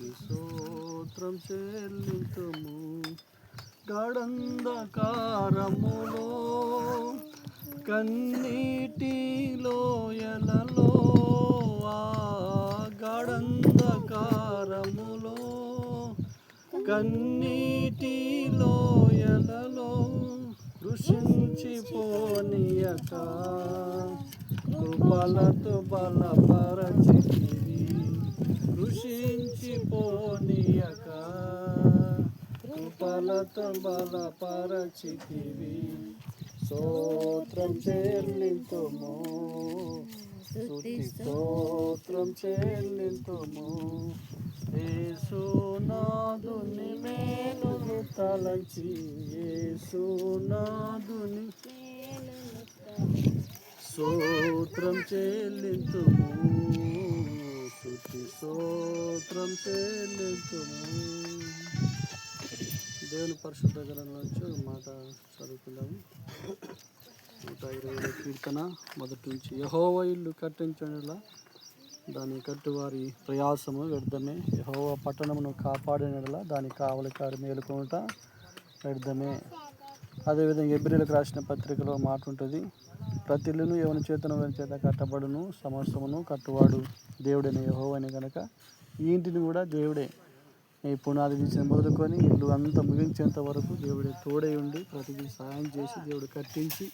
స్తుతి స్తోత్రం చెల్లింతుము. గాఢంధకారములో కన్నీటి లోయలలో, ఆ గాఢంధకారములో కన్నీటి లోయలలో కృషించిపోనీయక కృపలతో బలపరచితివి. కృషించిపోనీయక కృపలతో బలపరచితివి. స్తోత్రం చెల్లింతుము, స్తుతి స్తోత్రం చెల్లింతుము. యేసునాథుని మేలును తలచి, యేసునాథుని స్తోత్రం చెల్లింతుము, స్తుతి స్తోత్రం చెల్లింతుము. దేవుని పరిశుద్ధ గ్రంథంలోంచి ఒక మాట చదువుకుందాము. 120వ కీర్తన మొదటి నుంచి. యెహోవా ఇల్లు కట్టించుటలా దాని కట్టువారి ప్రయాసము వ్యర్థమే. యెహోవా పట్టణమును కాపాడినలా దాని కావలికారు మేలుకొనుట వ్యర్థమే. అదేవిధంగా హెబ్రీయులకు రాసిన పత్రికలో మాట ఉంటుంది, ప్రతి ఇల్లును ఎవని చేతను వారి చేత కట్టబడును, సమస్తమును కట్టువాడు దేవుడైన యెహోవానే కనుక ఈ ఇంటిని కూడా దేవుడే ఈ పునాది తీసిన మొదలుకొని ఇల్లు అంతా ముగించేంత వరకు దేవుడే తోడై ఉండి ప్రతిదీ సహాయం చేసి దేవుడు కట్టించి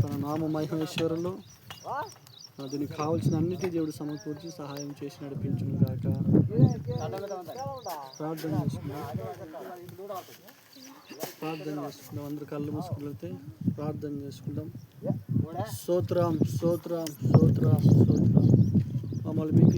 తన నామ మహేశ్వరులు దీనికి కావాల్సిన అన్నిటి దేవుడు సమకూర్చి సహాయం చేసి నడిపించును గాక. ప్రార్థన చేసుకుందాం. అందరు కళ్ళు మూసుకున్నట్లయితే ప్రార్థన చేసుకుందాం. స్తోత్రం స్తోత్రం స్తోత్రం స్తోత్రం. మమ్మల్ని